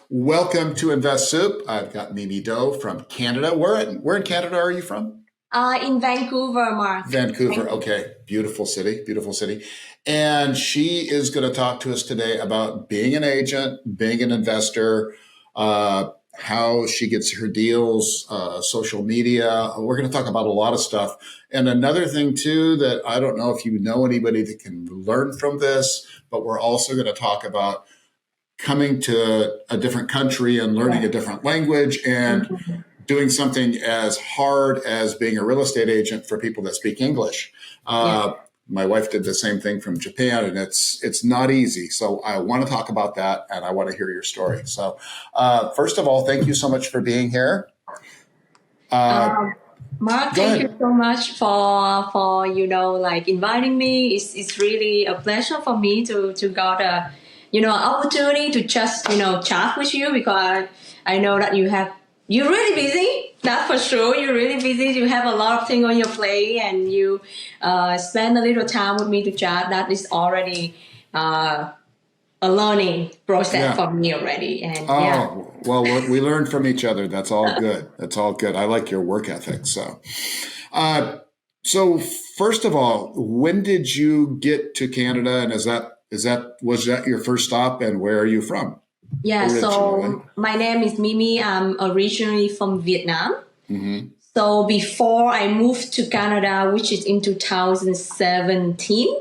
Welcome to Invest Soup. I've got Mimi Doe from Canada. Where in Canada are you from? In Vancouver, Mark. Vancouver. Okay. Beautiful city. Beautiful city. And she is going to talk to us today about being an agent, being an investor, how she gets her deals, social media. We're going to talk about a lot of stuff. And another thing, too, that I don't know if you know anybody that can learn from this, but we're also going to talk about coming to a different country and learning a different language and doing something as hard as being a real estate agent for people that speak English. My wife did the same thing from Japan, and it's not easy. So I want to talk about that, and I want to hear your story. So first of all, thank you so much for being here. Mark, thank you so much for inviting me. It's really a pleasure for me to got a opportunity to just chat with you, because I know that you're really busy. That's for sure. You're really busy. You have a lot of things on your plate, and you spend a little time with me to chat. That is already a learning process for me already. And well, we learn from each other. That's all good. That's all good. I like your work ethic. So first of all, when did you get to Canada, and was that your first stop, and where are you from? Yeah, so my name is Mimi. I'm originally from Vietnam. Mm-hmm. So before I moved to Canada, which is in 2017,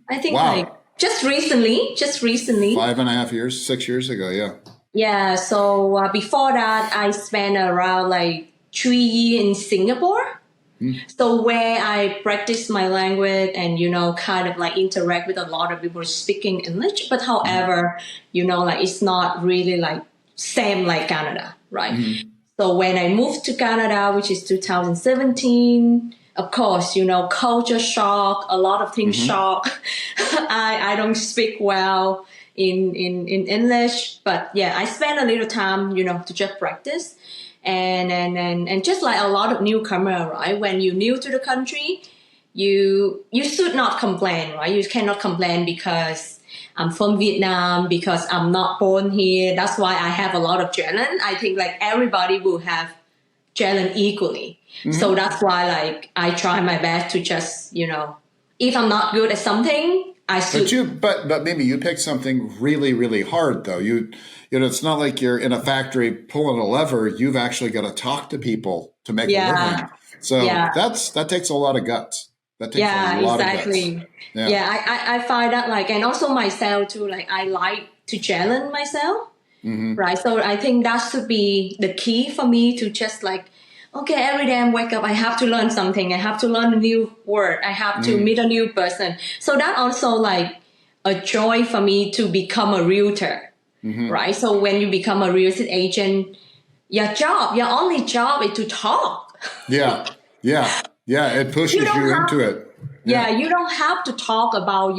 I think just recently. 5.5 years, 6 years ago, yeah. Yeah, so before that, I spent around 3 years in Singapore. So where I practice my language and, kind of interact with a lot of people speaking English. But however, it's not really same like Canada, right? So when I moved to Canada, which is 2017, of course, culture shock, a lot of things shock. I don't speak well in English, but yeah, I spend a little time, to just practice. And just like a lot of newcomer, right? When you're new to the country, you should not complain, right? You cannot complain because I'm from Vietnam, because I'm not born here. That's why I have a lot of challenge. I think everybody will have challenge equally. So that's why I try my best to just, if I'm not good at something, I should. But maybe you picked something really, really hard though. It's not like you're in a factory pulling a lever. You've actually got to talk to people to make a living. So that takes a lot of guts. That takes a lot of guts. I find that and also myself too, I like to challenge myself. Right. So I think that should be the key for me to just okay, every day I wake up, I have to learn something. I have to learn a new word. I have to meet a new person. So that also a joy for me to become a realtor. Right. So when you become a real estate agent, your only job is to talk. Yeah. It pushes you into it. Yeah. You don't have to talk about,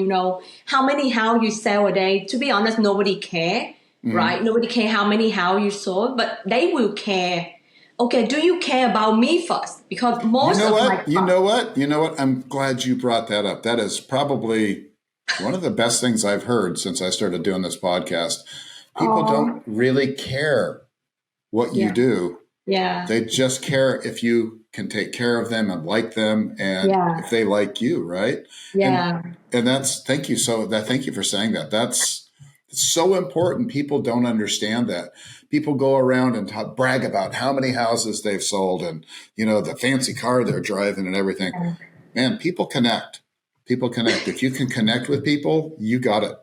how many houses you sell a day. To be honest, nobody care, right? Nobody care how many houses you sold, but they will care. Okay, do you care about me first? Because most You know what? I'm glad you brought that up. That is probably one of the best things I've heard since I started doing this podcast. People don't really care what you do. Yeah. They just care if you can take care of them and like them, and if they like you, right? Yeah. And thank you for saying that. That's so important. People don't understand that. People go around and brag about how many houses they've sold and, the fancy car they're driving and everything. Man, people connect. If you can connect with people, you got it.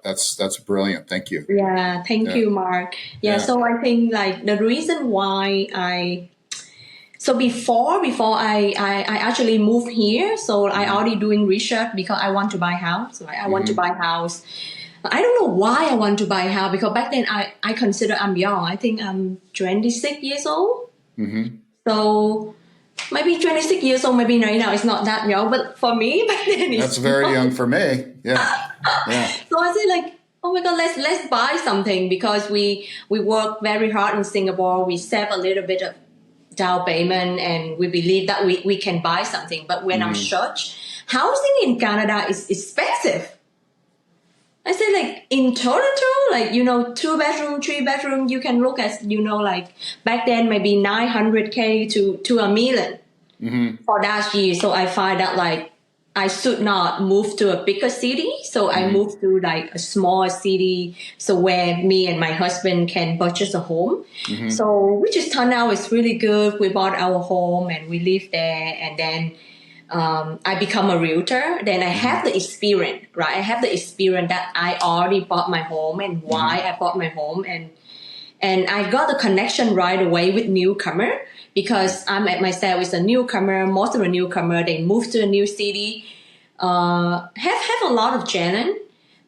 That's brilliant. Thank you. Yeah. Thank you, Mark. Yeah. So I think the reason why before I actually moved here, so I already doing research because I want to buy a house. Right? I want to buy a house. I don't know why I want to buy a house, because back then I consider I'm young. I think I'm 26 years old. So maybe 26 years old, maybe right now it's not that young, but for me back then that's very young for me. Yeah. So I say oh my God, let's buy something, because we work very hard in Singapore. We save a little bit of down payment, and we believe that we can buy something. But when I search, housing in Canada is expensive. I say like in Toronto, like, 2 bedroom, 3 bedroom, you can look at, like back then maybe 900K to a million for that year. So I find that like I should not move to a bigger city. So I moved to like a small city. So where me and my husband can purchase a home. So which is turned out is really good. We bought our home and we live there. And then I become a realtor, then I have the experience, right? I have the experience that I already bought my home and why I bought my home, and I got the connection right away with newcomer because I'm at myself as a newcomer. Most of the newcomer they move to a new city, have a lot of challenge,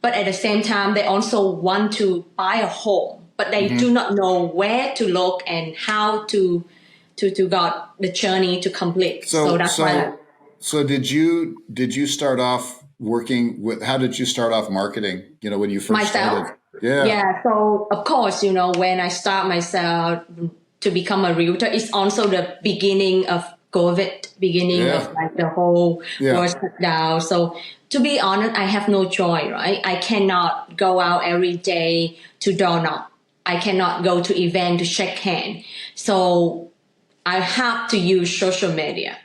but at the same time they also want to buy a home, but they do not know where to look and how to got the journey to complete. So that's why. So did you start off working with, how did you start off marketing, when you first Myself? started? Yeah. Yeah. So of course, when I start myself to become a realtor, it's also the beginning of COVID, beginning of like the whole world shut down. So to be honest, I have no choice, right? I cannot go out every day to door knock. I cannot go to event to shake hand. So I have to use social media.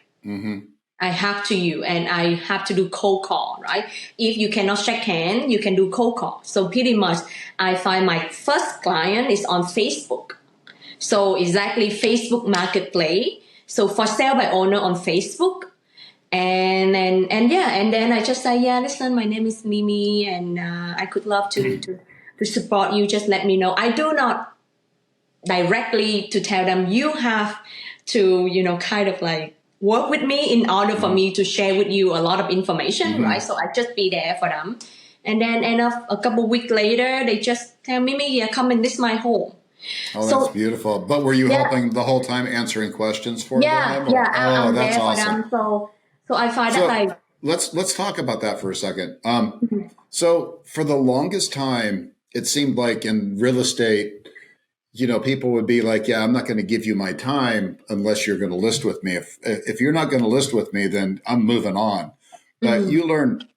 I have to use, and I have to do cold call, right? If you cannot shake hand, you can do cold call. So pretty much, I find my first client is on Facebook. So exactly Facebook Marketplace. So for sale by owner on Facebook. And then I just say, yeah, listen, my name is Mimi, and I could love to support you. Just let me know. I do not directly to tell them you have to, kind of like work with me in order for me to share with you a lot of information, right? So I just be there for them. And then a couple of weeks later, they just tell me, yeah, come and this is my home. Oh, that's beautiful. But were you helping the whole time, answering questions for them? Yeah, I'm that's there awesome. for them. So I find that like... Let's talk about that for a second. So for the longest time, it seemed like in real estate, people would be like, yeah, I'm not going to give you my time unless you're going to list with me. If you're not going to list with me, then I'm moving on. But you learn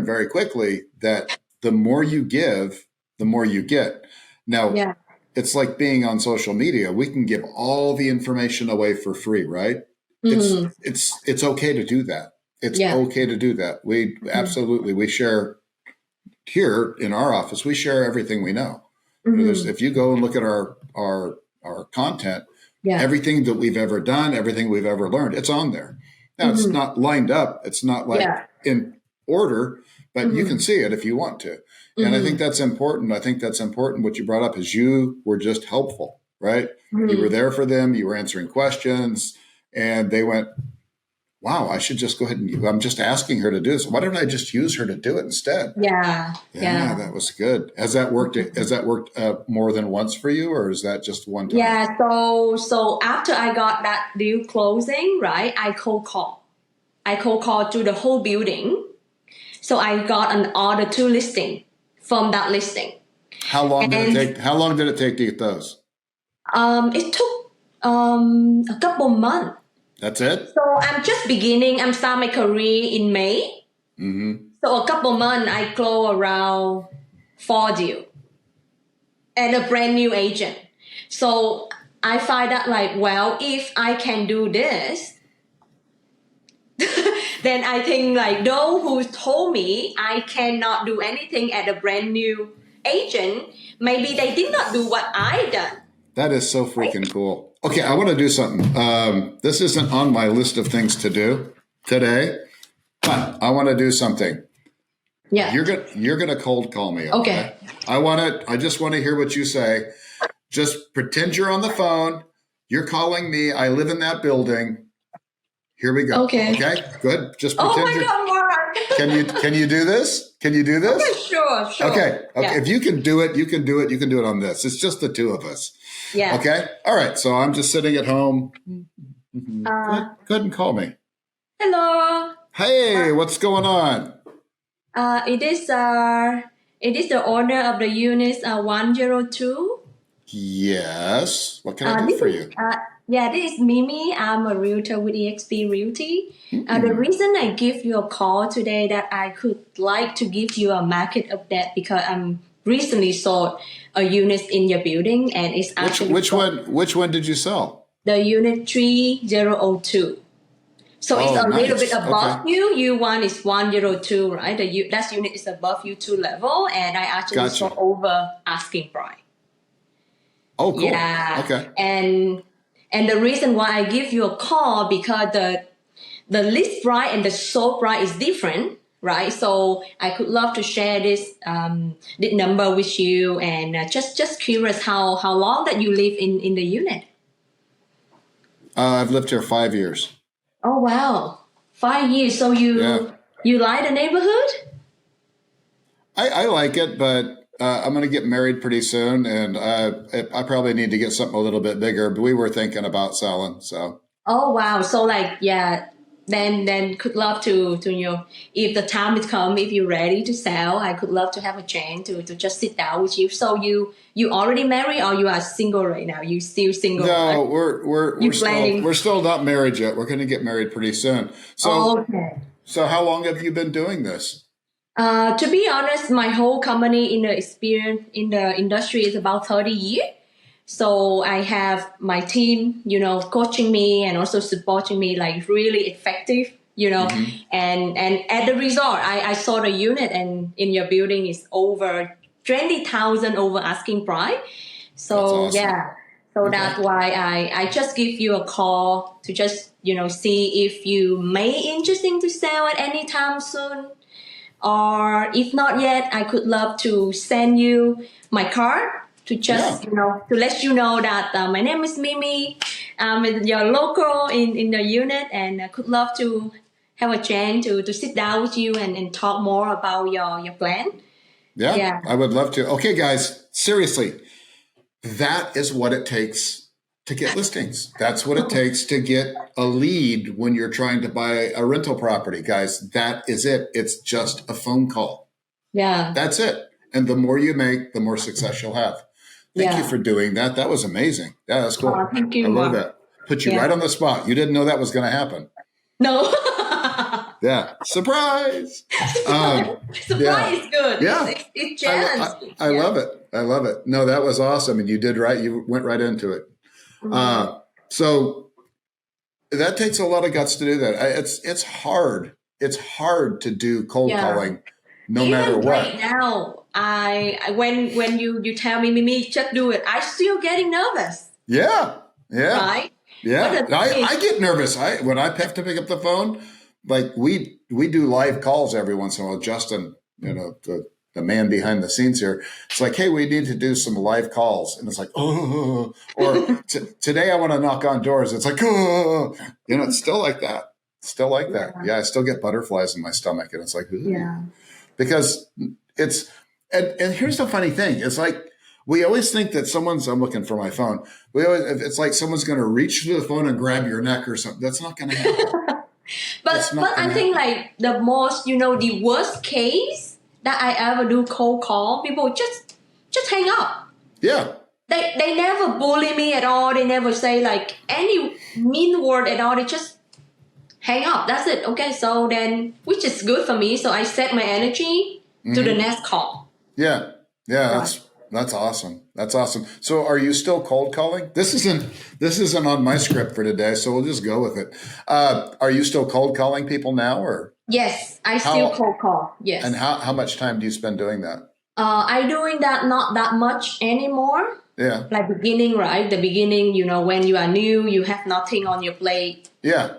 very quickly that the more you give, the more you get. Now, it's like being on social media. We can give all the information away for free, right? It's okay to do that. It's okay to do that. We absolutely, we share here in our office, we share everything we know. If you go and look at our content, everything that we've ever done, everything we've ever learned, it's on there. Now it's not lined up. It's not like in order, but you can see it if you want to. And I think that's important. I think that's important. What you brought up is you were just helpful, right? You were there for them. You were answering questions, and they went, wow, I should just go ahead and I'm just asking her to do this. Why don't I just use her to do it instead? Yeah. That was good. Has that worked? Has that worked more than once for you, or is that just one time? Yeah. So after I got that deal closing, right, I cold call to the whole building. So I got an order to listing from that listing. How long did it take? How long did it take to get those? It took a couple months. That's it? So I'm just beginning. I'm starting my career in May. So a couple months, I close around 4 deals and a brand new agent. So I find that like, well, if I can do this, then I think like those who told me I cannot do anything at a brand new agent, maybe they did not do what I done. That is so freaking cool. Okay, I want to do something. This isn't on my list of things to do today, but I want to do something. Yeah. You're gonna cold call me. Okay. I just want to hear what you say. Just pretend you're on the phone. You're calling me. I live in that building. Here we go. Okay. Good. Just pretend. Oh my God, Mark. Can you do this? Can you do this? Okay, sure. Okay. Yeah. If you can do it, you can do it. You can do it on this. It's just the two of us. Yeah. Okay. All right. So I'm just sitting at home. Go ahead and call me. Hello. Hey, what's going on? It is the owner of the unit 102. Yes. What can I do for you? Yeah, this is Mimi. I'm a realtor with EXP Realty. The reason I give you a call today that I could like to give you a market update because I'm recently sold a unit in your building and it's actually Which one did you sell? the unit 3002. So it's Oh, a little bit nice. Okay. above you. You one is 102, right? That unit is above you two level, and I actually Gotcha. sold over asking price. Oh, cool. Yeah, Okay. and the reason why I give you a call because the list price and the sold price is different, right? So I could love to share this number with you, and just curious how long that you live in the unit. I've lived here 5 years. Oh wow, 5 years. So Yeah. you like the neighborhood? I like it, but I'm going to get married pretty soon, and I probably need to get something a little bit bigger. But we were thinking about selling, so Oh wow. So like yeah, then could love to if the time is come, if you're ready to sell, I could love to have a chance to just sit down with you. So you already married or you are single right now? You still single, right? no, we're You still planning? we're still not married yet. We're going to get married pretty soon. So Okay. so how long have you been doing this? To be honest, my whole company in the experience in the industry is about 30 years. So I have my team, coaching me and also supporting me like really effective, Hmm. and at the result, I saw the unit and in your building is over 20,000 over asking price. That's So awesome. yeah, so Okay. that's why I just give you a call to just, see if you may interesting to sell at any time soon, or if not yet, I could love to send you my card to Yeah. just, to let you know that my name is Mimi. I'm your local in the unit, and I could love to have a chance to sit down with you and talk more about your plan. Yeah. Yeah, I would love to. Okay, guys, seriously, that is what it takes to get listings. That's what it takes to get a lead when you're trying to buy a rental property, guys. That is it. It's just a phone call. yeah, That's it. And the more you make, the more success you'll have. Thank you yeah. for doing that. That was amazing. Yeah, that's cool. Thank I you, love Mark. that. Put you right Yeah. on the spot. You didn't know that was going to happen. No. Yeah. Surprise. Surprise. Um, Surprise yeah. is good. Yeah. It's I, chance. I Yeah. love it. I love it. No, that was awesome. And you did right. You went right into it. Mm. So that takes a lot of guts to do that. It's hard. It's hard to do cold Yeah. calling no matter Even right what. now, when you tell me, Mimi, just do it. I still getting nervous, Yeah. Yeah. right? But Yeah. the thing is, I get nervous. When I have to pick up the phone, like we do live calls every once in a while. Justin, the man behind the scenes here, it's like, hey, we need to do some live calls, and it's like, oh, or today I want to knock on doors. It's like, oh, it's still like that. Still like that. yeah, Yeah, I still get butterflies in my stomach, and it's like, ugh. yeah, Because it's and here's the funny thing. It's like we always think that I'm looking for my phone. It's like someone's going to reach for the phone and grab your neck or something. That's not going to happen. It's but not going I to think happen. like the worst case that I ever do cold call, people just hang up. Yeah. They never bully me at all. They never say like any mean word at all. They just hang up. That's it. Okay, so then which is good for me. So I set my energy to the Hmm. next call. Yeah. Yeah. Right. That's awesome. That's awesome. So are you still cold calling? This isn't on my script for today, so we'll just go with it. Are you still cold calling people now, or Yes, I still how cold call. and Yes. how much time do you spend doing that? I doing that not that much anymore. Yeah. Like beginning, right? The beginning, when you are new, you have nothing on your plate. Yeah.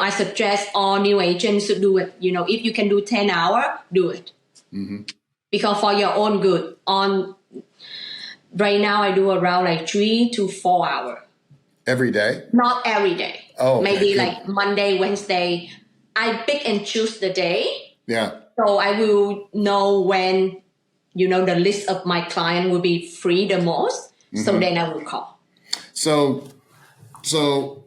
I suggest all new agents to do it. If you can do 10 hour, do it. Hmm. Because for your own good. On right now I do around like 3 to 4 hour. Every day. Not every day. Oh, okay. Maybe Good. like Monday, Wednesday. I pick and choose the day. Yeah. So I will know when, the list of my client will be free the most. So Hmm. then I will call. So, so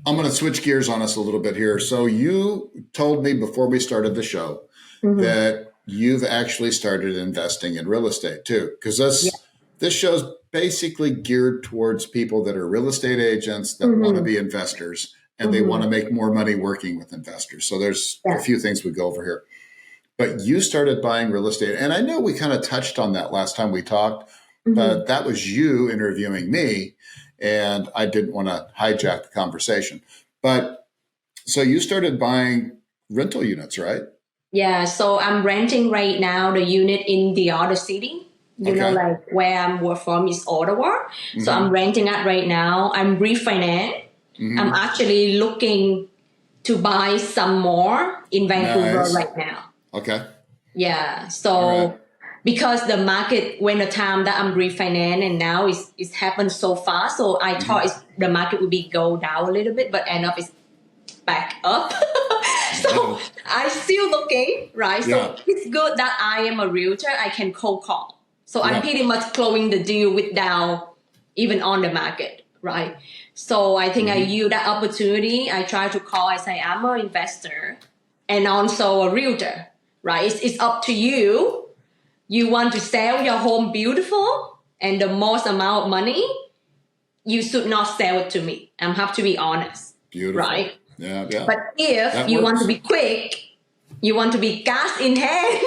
I'm going to switch gears on us a little bit here. So you told me before we started the show Mm-hmm. that you've actually started investing in real estate too, because Yeah. this show's basically geared towards people that are real estate agents that want to be investors and they want to make more money working with investors. So there's a few things we go over here. But you started buying real estate. And I know we kind of touched on that last time we talked, but that was you interviewing me. And I didn't want to hijack the conversation. But so you started buying rental units, right? Yeah. So I'm renting right now the unit in the other city. You know, like where I'm work from is Ottawa. So I'm renting it right now. I'm refinance. I'm actually looking to buy some more in Vancouver right now. Okay. Yeah. So because the market, when the time that I'm refinance and now it's happened so fast. So I thought the market would be go down a little bit, but end up it's back up. So I'm still looking, right? So it's good that I am a realtor. I can cold call. So I'm pretty much closing the deal without even on the market, right? So I think I use that opportunity. I try to call. I say I'm an investor and also a realtor, right? It's up to you. You want to sell your home beautiful and the most amount of money, you should not sell it to me. I have to be honest, right? Yeah. But if you want to be quick, you want to be cash in hand,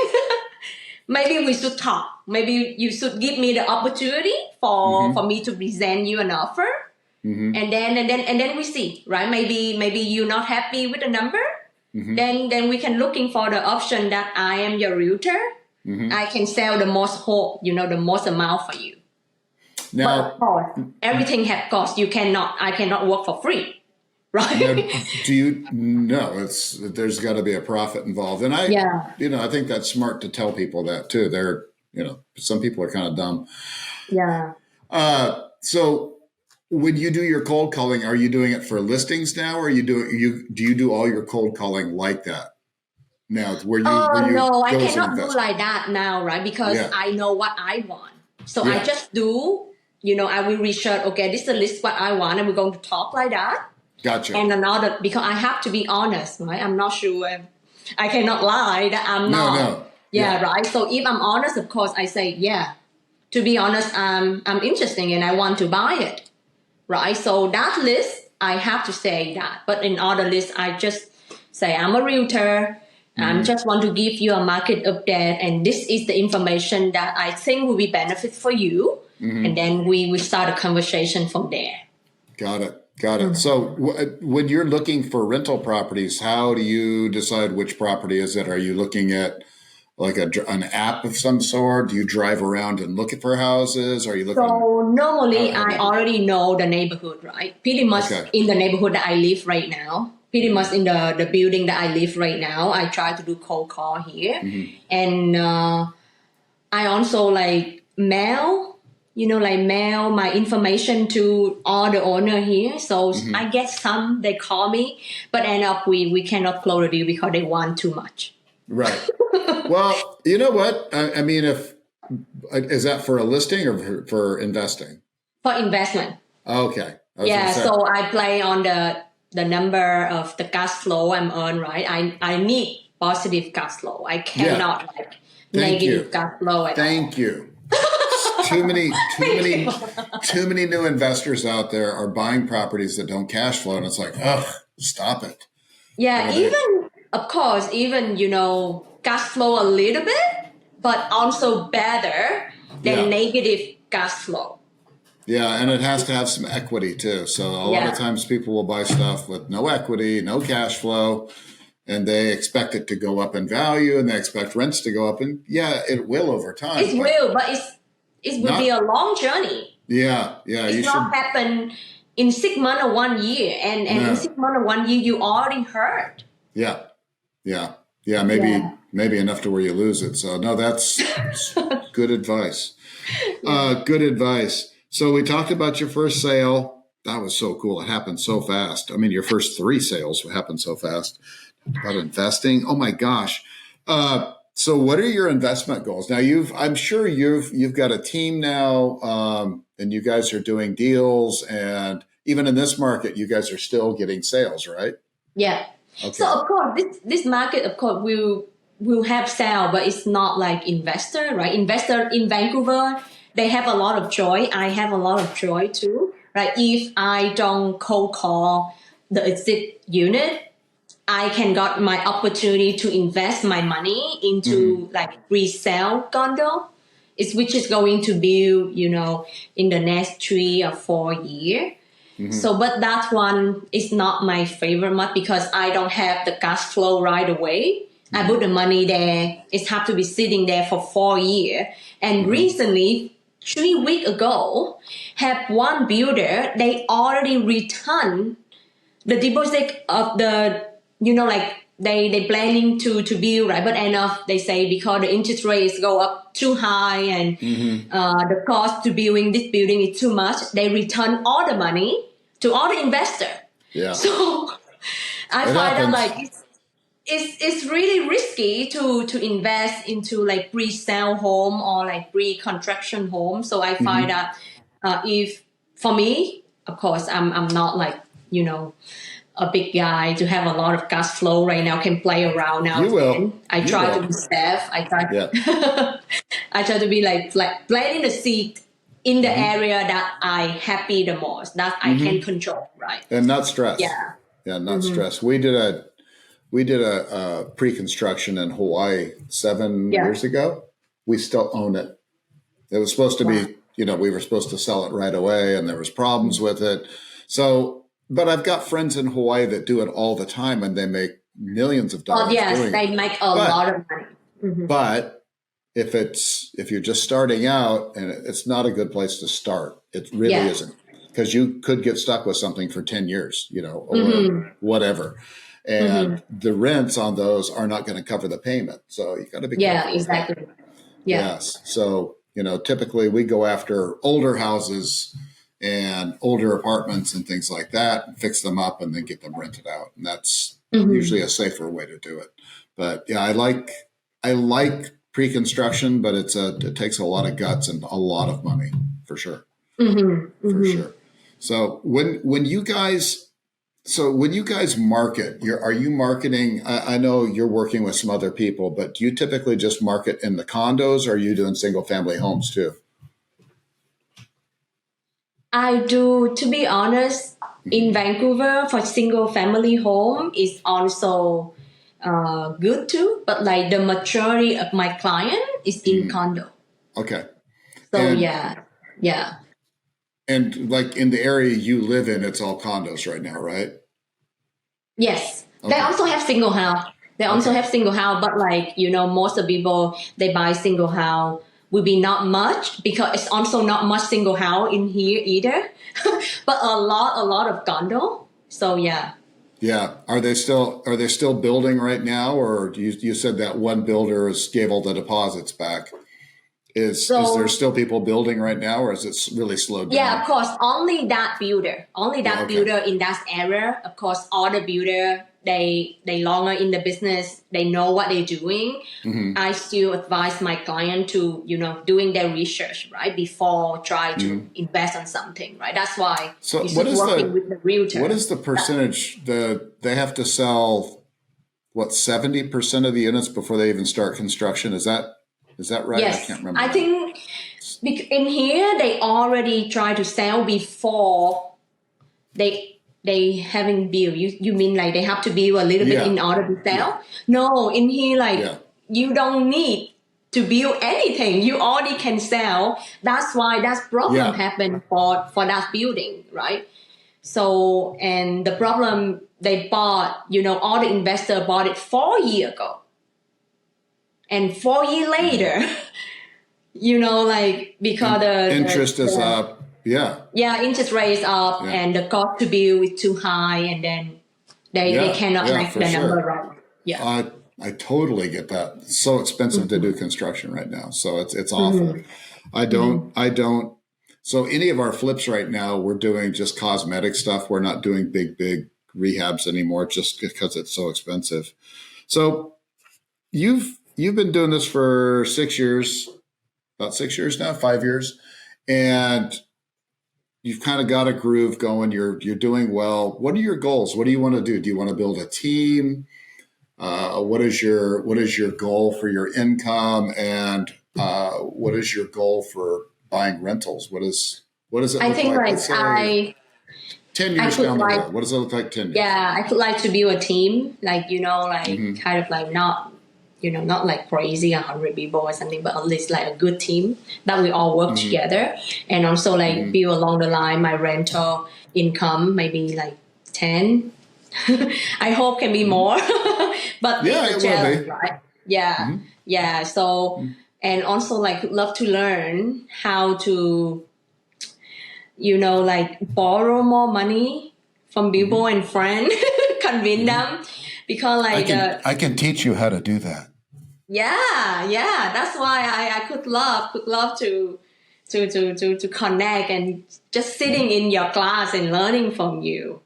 maybe we should talk. Maybe you should give me the opportunity for me to present you an offer, and then we see, right? Maybe you're not happy with the number. Then we can looking for the option that I am your realtor. I can sell the most whole, the most amount for you. Now, but of course, everything has cost. I cannot work for free. Right. Now, there's got to be a profit involved. And I think that's smart to tell people that too. Some people are kind of dumb. Yeah. So when you do your cold calling, are you doing it for listings now, or do you do all your cold calling like that now? No, I cannot do like that now, right? Because I know what I want. So I just do, I will research, okay, this is the list what I want, and we're going to talk like that. Gotcha. And another, because I have to be honest, right? I'm not sure. I cannot lie that I'm not. No. Yeah, right. So if I'm honest, of course, I say, to be honest, I'm interested and I want to buy it, right? So that list, I have to say that. But in other lists, I just say I'm a realtor. I just want to give you a market update, and this is the information that I think will be benefit for you. And then we start a conversation from there. Got it. So when you're looking for rental properties, how do you decide which property is it? Are you looking at like an app of some sort? Do you drive around and look for houses? Are you looking? So normally I already know the neighborhood, right? Pretty much in the neighborhood that I live right now. Pretty much in the building that I live right now. I try to do cold call here. And I also like mail my information to all the owner here. So I get some, they call me, but end up we cannot close the deal because they want too much. Right. Well, you know what? I mean, is that for a listing or for investing? For investment. Okay. So I play on the number of the cash flow I'm earn, right? I need positive cash flow. I cannot negative cash flow at all. Thank you. Too many new investors out there are buying properties that don't cash flow, and it's like, stop it. Yeah, of course, cash flow a little bit, but also better than negative cash flow. Yeah, and it has to have some equity too. So a lot of times people will buy stuff with no equity, no cash flow, and they expect it to go up in value, and they expect rents to go up, and it will over time. It will, but it will be a long journey. Yeah. It's not happen in 6 months or 1 year, and in 6 months or 1 year you already hurt. Yeah. Maybe enough to where you lose it. So no, that's good advice. Good advice. So we talked about your first sale. That was so cool. It happened so fast. I mean, your first 3 sales happened so fast. About investing. Oh my gosh. So what are your investment goals? Now I'm sure you've got a team now, and you guys are doing deals, and even in this market, you guys are still getting sales, right? Yeah. Okay. So of course, this market, of course, will have sale, but it's not like investor, right? Investor in Vancouver, they have a lot of joy. I have a lot of joy too. Right? If I don't cold call the exit unit, I can got my opportunity to invest my money into like resale condo, which is going to build, in the next 3 or 4 years. So, but that one is not my favorite much because I don't have the cash flow right away. I put the money there. It have to be sitting there for 4 years. And recently, 3 weeks ago, have one builder, they already returned the deposit of the, like they planning to build, right? But end up they say because the interest rates go up too high and the cost to building this building is too much, they return all the money to all the investor. Yeah. So I It find happens. that like it's really risky to invest into like resale home or like reconstruction home. So I find that if for me, of course, I'm not like a big guy to have a lot of cash flow right now, can play around now. You will. I You try will. to be safe. I try. Yeah. I try to be like planting the seed in the area that I happy the most, that I can control, right? And not stress. Yeah. Yeah, not stress. We did a pre-construction in Hawaii 7 years ago. We still own it. It was supposed to be, we were supposed to sell it right away, and there was problems with it. So, but I've got friends in Hawaii that do it all the time, and they make millions of dollars. Oh yes, doing they it. make a lot of money. But if you're just starting out, and it's not a good place to start, it really isn't, because you could get stuck with something for 10 years, or whatever. And the rents on those are not going to cover the payment. So you got to be careful. Yeah, exactly. Yeah. Yes. So, typically we go after older houses and older apartments and things like that, and fix them up and then get them rented out. And that's usually a safer way to do it. But yeah, I like pre-construction, but it takes a lot of guts and a lot of money for sure. For sure. So when you guys market, are you marketing? I know you're working with some other people, but do you typically just market in the condos, or are you doing single family homes too? I do, to be honest, in Vancouver for single family home is also good too, but like the majority of my client is in condo. Okay. So And- yeah. And like in the area you live in, it's all condos right now, right? Yes. Okay. They also have single house. But like, most of the people, they buy single house will be not much because it's also not much single house in here either, but a lot of condo. So yeah. Yeah. Are they still building right now, or you said that one builder gave all the deposits back? Is there still people building right now, or is it really slowed down? Yeah, of course. Only that builder in that area. Of course, all the builder, they longer in the business. They know what they're doing. I still advise my client to, doing their research, right, before try to invest on something, right? That's why So you should working with the realtor. What is the percentage they have to sell? What, 70% of the units before they even start construction? Is that right? Yes. I can't remember. I think in here they already try to sell before they haven't built. You mean like they have to build a little bit in order to sell? Yeah. No, in here you don't need to build anything. You already can sell. That's why that problem happened for that building, right? So, and the problem they bought, all the investors bought it 4 years ago. And 4 years later, because the interest is up. Yeah. Yeah, interest rates up and the cost to build is too high, and then they cannot make the number right. Yeah. I totally get that. It's so expensive to do construction right now. So it's awful. I don't. So any of our flips right now, we're doing just cosmetic stuff. We're not doing big rehabs anymore just because it's so expensive. So you've been doing this for 6 years, about 6 years now, 5 years, and you've kind of got a groove going. You're doing well. What are your goals? What do you want to do? Do you want to build a team? What is your goal for your income, and what is your goal for buying rentals? What does it I look think like? like Let's say 10 I years could down the like road. What does it look like 10 years? yeah, I could like to build a team, like kind of like not not like crazy 100 people or something, but at least like a good team that we all work together, and also like build along the line my rental income maybe like 10. I hope can be more, but Yeah, it's it a will challenge, be. right? Yeah, yeah. So and also like love to learn how to like borrow more money from people and friends, convince them because I like can teach you how to do that. yeah. That's why I could love to connect and just sitting in your class and learning from you.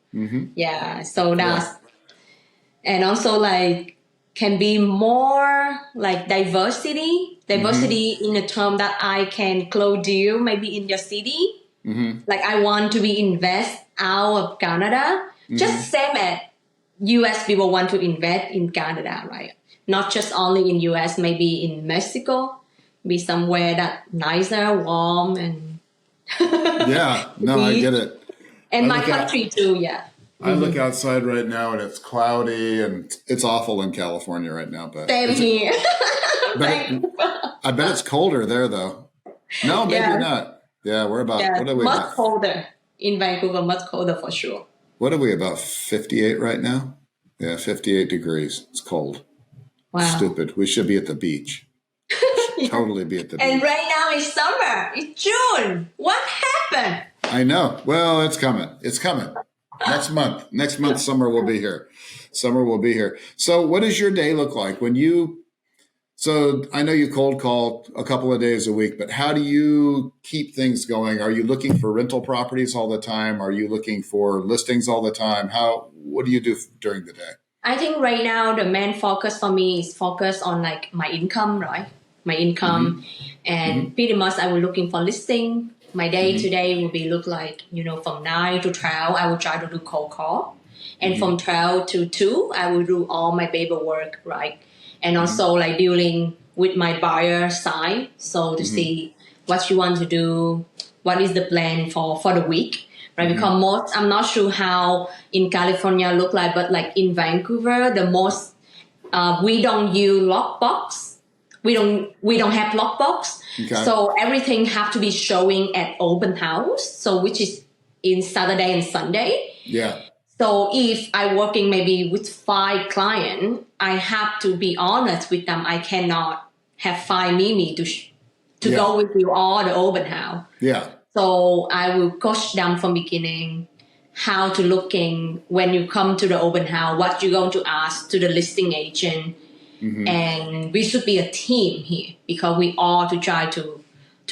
Yeah. So Yeah. that's and also like can be more like diversity in a term that I can close deal maybe in your city. Like I want to be invest out of Canada, just same as US people want to invest in Canada, right? Not just only in US, maybe in Mexico, be somewhere that nicer, warm, and Yeah. No, I get it. and I my look out. country too, yeah. I look outside right now and it's cloudy and it's awful in California right now. But Same here. I bet it's colder there though. No, maybe Yeah, not. Yeah, we're about yeah, what are we much about? colder in Vancouver, much colder for sure. What are we about 58 right now? Yeah, 58 degrees. It's cold. Wow. Stupid. We should be at the beach. Yeah. Totally be at the And beach. right now it's summer. It's June. What happened? I know. Well, it's coming. It's coming. Next month. Next month, summer will be here. Summer will be here. So, what does your day look like when you? So, I know you cold call a couple of days a week, but how do you keep things going? Are you looking for rental properties all the time? Are you looking for listings all the time? What do you do during the day? I think right now the main focus for me is focus on like my income, right? My income, and pretty much I will looking for listing. My day to day will be look like from 9 to 12 I will try to do cold call, and from 12 to 2 I will do all my paperwork, right? And also like dealing with my buyer side, so to see what you want to do, what is the plan for the week, right? Because most I'm not sure how in California look like, but like in Vancouver, the most we don't use lockbox. We don't have lockbox, Okay. so everything have to be showing at open house. So which is in Saturday and Sunday. Yeah. So if I working maybe with 5 clients, I have to be honest with them. I cannot have 5 Mimi to Yeah. go with you all the open house. Yeah. So I will coach them from beginning how to looking when you come to the open house, what you're going to ask to the listing agent. And we should be a team here because we all to try to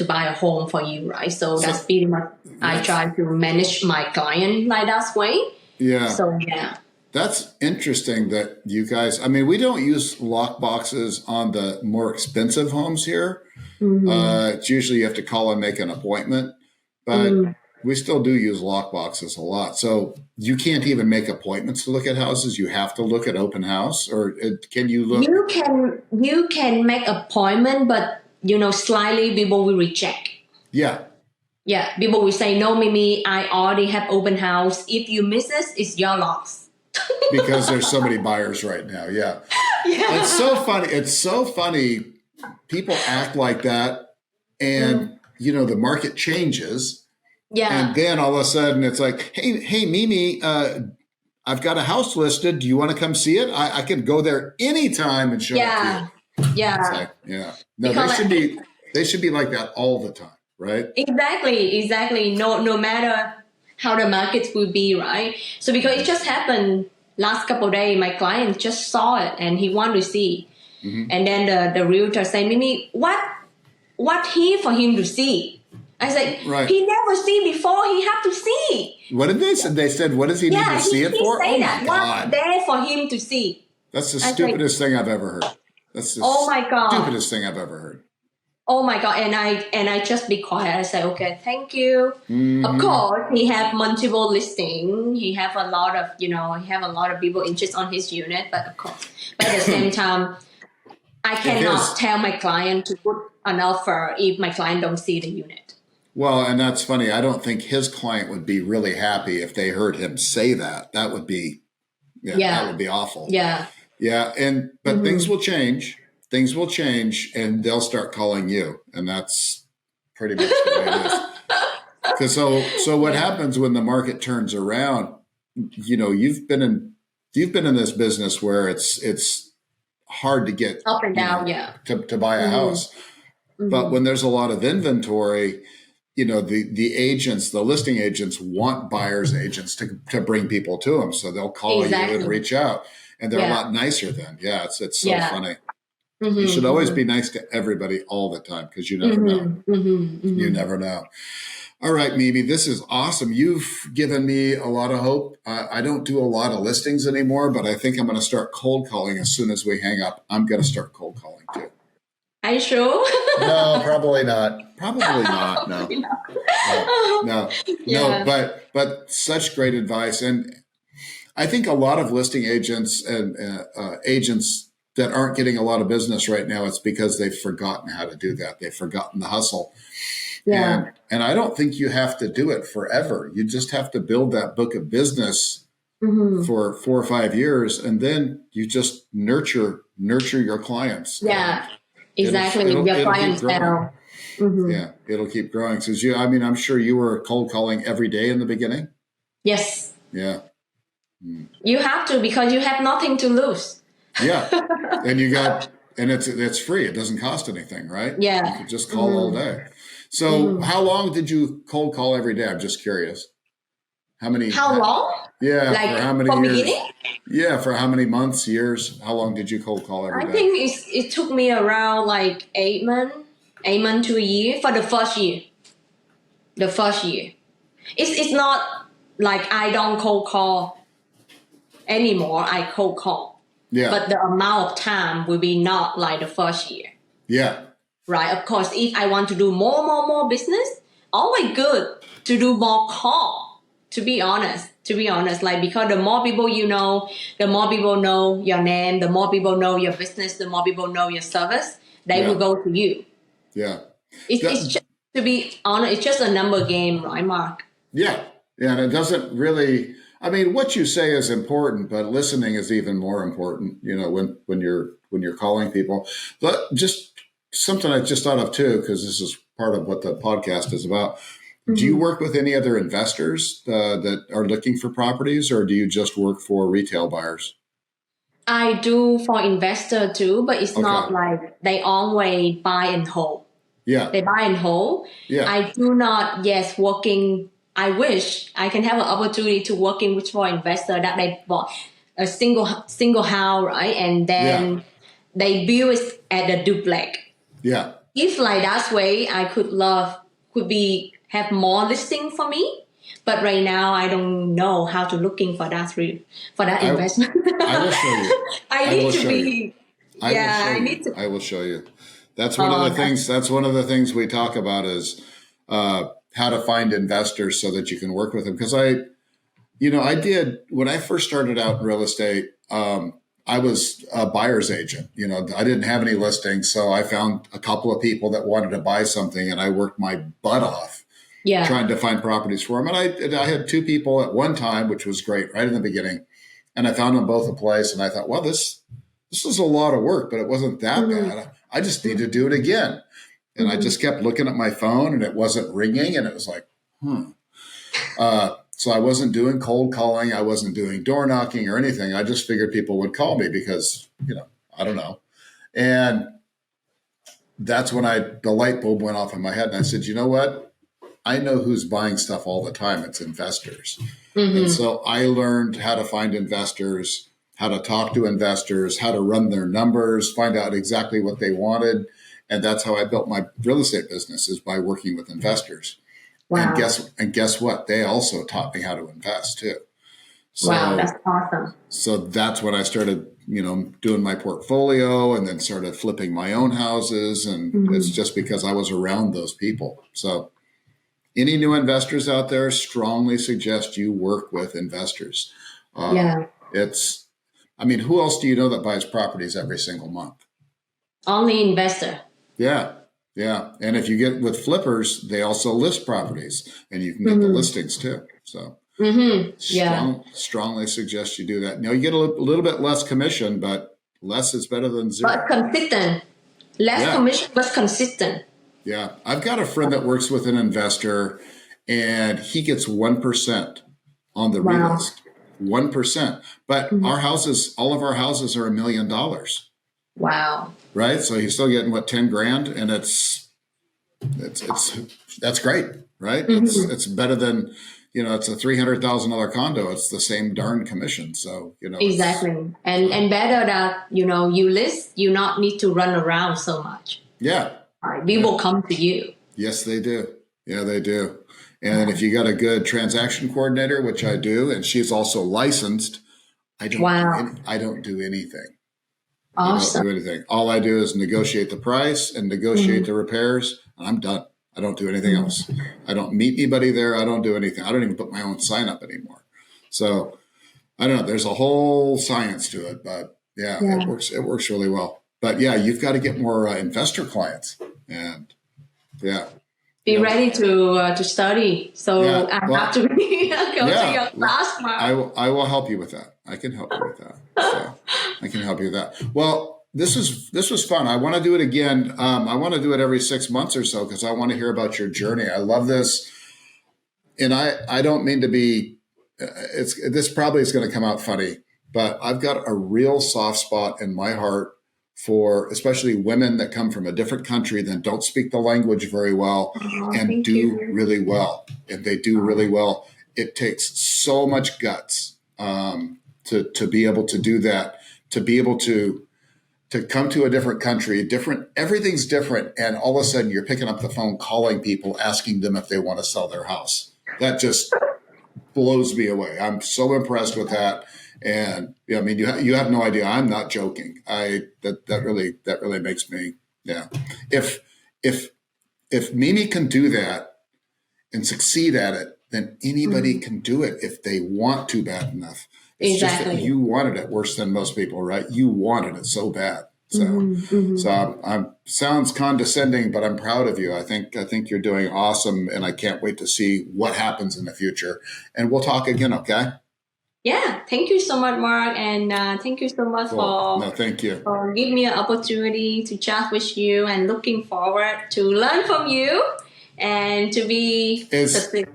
buy a home for you, right? So that's pretty much I try to manage my client like that way. Yeah. So yeah. That's interesting that you guys, I mean, we don't use lock boxes on the more expensive homes here. It's usually you have to call and make an appointment, but we still do use lock boxes a lot. So you can't even make appointments to look at houses. You have to look at open house, or can you look? You can make appointment, but slightly people will reject. Yeah. Yeah, people will say, no, Mimi, I already have open house. If you miss it, it's your loss. Because there's so many buyers right now. Yeah. It's so funny. It's so funny. People act like that and, the market changes. Yeah. And then all of a sudden it's like, hey, Mimi, I've got a house listed. Do you want to come see it? I can go there anytime and show it to you. Yeah. Like, yeah. No, they should be like that all the time, right? Exactly. No matter how the markets will be, right? So because it just happened last couple of days, my client just saw it and he wanted to see. And then the realtor said, Mimi, what here for him to see? I said, right. He never see before, he have to see. What did they say? They said, what does he need to see it for? Say Oh that. my God. What's there for him to see? That's the stupidest thing I've ever heard. That's the oh my God. stupidest thing I've ever heard. Oh my God. And I just be quiet. I say, okay, thank you. Of course, he have multiple listing. He have a lot of, he have a lot of people interested on his unit, but of course, but at the same time, I cannot tell my client to put an offer if my client don't see the unit. Well, and that's funny. I don't think his client would be really happy if they heard him say that. That would be, yeah, that Yeah. would be awful. Yeah. Yeah. But things Mm-hmm. will change. Things will change and they'll start calling you. And that's pretty much the way it is. Because so what Yeah. happens when the market turns around? You know, you've been in this business where it's hard to get, Up and down. Yeah. to buy a Mm-hmm. house. But Mm-hmm. when there's a lot of inventory, the agents, the listing agents want buyers agents to bring people to them. So they'll call you and Exactly. reach out and they're a Yeah. lot nicer then. Yeah. It's so Yeah. funny. You should always Mm-hmm. be nice to everybody all the time because you never know. Mm-hmm. Mm-hmm. You Mm-hmm. never know. All right, Mimi, this is awesome. You've given me a lot of hope. I don't do a lot of listings anymore, but I think I'm going to start cold calling as soon as we hang up. I'm going to start cold calling too. Are you sure? No, probably not. Probably not. No, no, no. Yeah. But such great advice, and I think a lot of listing agents and agents that aren't getting a lot of business right now, it's because they've forgotten how to do that. They've forgotten the hustle. Yeah. And I don't think you have to do it forever. You just have to build that book of business Mm-hmm. for 4 or 5 years, and then you just nurture your clients, and Yeah. Exactly. Your it'll keep growing. clientele. Mm-hmm. Yeah, it'll keep growing. So I mean, I'm sure you were cold calling every day in the beginning. Yes. Yeah. Mm. You have to because you have nothing to lose. Yeah, and it's free. It doesn't cost anything, right? You Yeah. could just call all Mm-hmm. day. So Mm-hmm. how long did you cold call every day? I'm just curious. How many? How long? Yeah, for how Like many from years? beginning? Yeah, for how many months, years? How long did you cold call every I day? think it took me around like 8 months, 8 months to a year for the first year. The first year. It's not like I don't cold call anymore. I cold call. Yeah, But the amount of time will be not like the first year. yeah, Right? Of course, if I want to do more business, always good to do more call. To be honest, like because the more people you know, the more people know your name, the more people know your business, the more people know your service, they will yeah, go to you. yeah. It's That- just, to be honest, it's just a number game, right, Mark? yeah, yeah, and it doesn't really. I mean, what you say is important, but listening is even more important. When you're calling people. But just something I just thought of too, because this is part of what the podcast is about. Do you Mm-hmm. work with any other investors that are looking for properties, or do you just work for retail buyers? I do for investor too, but it's Okay. not like they always buy and hold. Yeah. They buy and hold. Yeah. I do not, yes, working. I wish I can have an opportunity to working with for investor that they bought a single house, right? And Yeah. then they build it at the duplex. Yeah. If like that way, I could be have more listing for me. But right now, I don't know how to looking for for that I, investment. I will show you. I I will need to show you. be. I will Yeah, show I you. need to. I will show you. That's one of the things. That's one of the things we talk about is how to find investors so that you can work with them. Because I did when I first started out in real estate. I was a buyer's agent. I didn't have any listings, so I found a couple of people that wanted to buy something, and I worked my butt off Yeah. trying to find properties for them. And I had two people at one time, which was great right in the beginning, and I found them both a place. And I thought, well, this is a lot of work, but it wasn't that bad. I just need to do it again. And I just kept looking at my phone, and it wasn't ringing, and it was like, So I wasn't doing cold calling. I wasn't doing door knocking or anything. I just figured people would call me because, I don't know. And that's when the light bulb went off in my head. And I said, you know what? I know who's buying stuff all the time. It's investors. And so I learned how to find investors, how to talk to investors, how to run their numbers, find out exactly what they wanted. And that's how I built my real estate business, is by working with investors. Wow. And guess what? They also taught me how to invest too. So, Wow, that's awesome. So that's when I started, doing my portfolio, and then started flipping my own houses. And it's just because I was around those people. So any new investors out there, strongly suggest you work with investors. Yeah. Who else do you know that buys properties every single month? Only investor. Yeah. Yeah. And if you get with flippers, they also list properties and you can get the Mm-hmm. listings too. So Yeah. strongly suggest you do that. Now you get a little bit less commission, but less is better than But zero. consistent. Less Yeah. commission, but consistent. Yeah. I've got a friend that works with an investor and he gets 1% on the Wow. relist. 1%. But Mhm. our houses, all of our houses are $1 million. Wow. Right. So he's still getting what, 10 grand, and it's that's great, right? Mm-hmm. It's better than, it's a $300,000 condo. It's the same darn commission. So, it's Exactly. And better that, you list, you not need to run around so much. yeah. Right. We Yeah. will come to you. Yes, they do. Yeah, they do. And if you got a good transaction coordinator, which I do, and she's also licensed, Wow. I don't do anything. I don't Awesome. do anything. All I do is negotiate the price and negotiate Mm-hmm. the repairs, and I'm done. I don't do anything else. Mm-hmm. I don't meet anybody there. I don't do anything. I don't even put my own sign up anymore. So I don't know. There's a whole science to it, but yeah, it Yeah. works. It works really well. But yeah, you've got to get more investor clients, and yeah, Be ready to study. So yeah. I have Well, to go to yeah. your class, Mark. I will help you with that. I can help you with that. So I can help you with that. Well, this was fun. I want to do it again. I want to do it every 6 months or so because I want to hear about your journey. I love this, and I don't mean to be. This probably is going to come out funny, but I've got a real soft spot in my heart for especially women that come from a different country that don't speak the language very well Oh, and thank do you. really well. And they do really well. It takes so much guts to be able to do that, to be able to come to a different country, different, everything's different. And all of a sudden you're picking up the phone, calling people, asking them if they want to sell their house. That just blows me away. I'm so impressed with that. And I mean, you have no idea. I'm not joking. That really makes me, yeah. If, if, if Mimi can do that and succeed at it, then anybody Mhm. can do it if they want to bad enough. It's just that Exactly. you wanted it worse than most people, right? You wanted it so bad. So, Hmm. Hmm. I'm sounds condescending, but I'm proud of you. I think you're doing awesome, and I can't wait to see what happens in the future. And we'll talk again, okay? Yeah. Thank you so much, Mark, and thank you so much Cool. No, thank you. for giving me an opportunity to chat with you, and looking forward to learn from you and to be Is successful.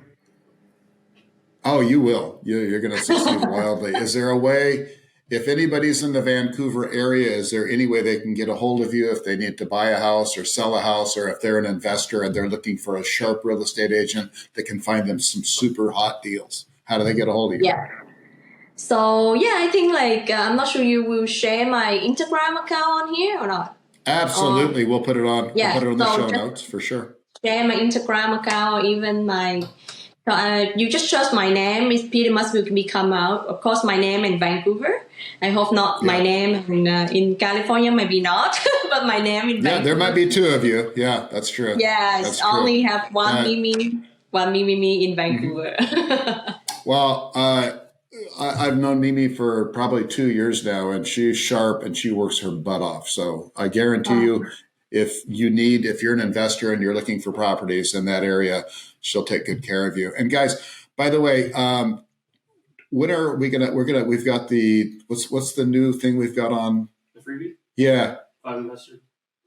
Oh, you will. You're going to succeed wildly. Is there a way, if anybody's in the Vancouver area, is there any way they can get a hold of you if they need to buy a house or sell a house, or if they're an investor and they're looking for a sharp real estate agent that can find them some super hot deals? How do they get a hold of you? Yeah. So yeah, I think I'm not sure you will share my Instagram account on here or not. Absolutely. We'll put it on. We'll Yeah. put it on the So show just notes for sure. share my Instagram account, even my. So you just search my name. It pretty much will be come out. Of course, my name in Vancouver. I hope not my Yeah. name in California. Maybe not, but my name in Yeah, Vancouver. there might be two of you. Yeah, that's true. Yes, That's true. only have one Mimi in Mhm. Vancouver. Well, I've known Mimi for probably 2 years now, and she's sharp and she works her butt off. So I guarantee you, if you're an investor and you're looking for properties in that area, she'll take good care of you. And guys, by the way, when are we gonna? We've got what's the new thing we've got on? The freebie? Yeah. Five investor.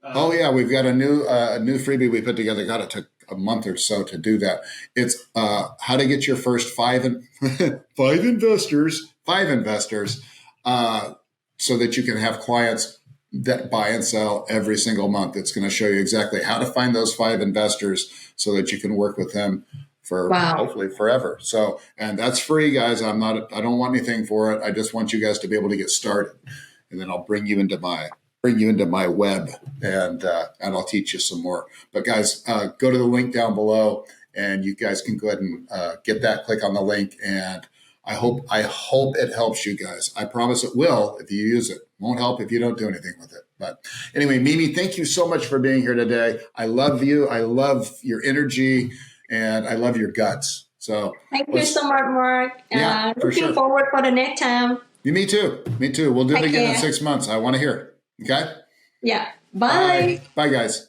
Oh yeah, we've got a new freebie we put together. God, it took a month or so to do that. It's how to get your first five investors, so that you can have clients that buy and sell every single month. It's going to show you exactly how to find those 5 investors so that you can work with them for Wow. hopefully forever. So, and that's free, guys. I don't want anything for it. I just want you guys to be able to get started, and then I'll bring you into my web, and I'll teach you some more. But guys, go to the link down below, and you guys can go ahead and get that. Click on the link, and I hope it helps you guys. I promise it will if you use it. Won't help if you don't do anything with it. But anyway, Mimi, thank you so much for being here today. I love you. I love your energy, and I love your guts. So Thank you so much, Mark. Yeah, for Looking sure. forward for the next time. Me too. Me too. We'll do it Take again in care. 6 months. I want to hear it. Okay? Yeah. Bye. Bye. Bye, guys.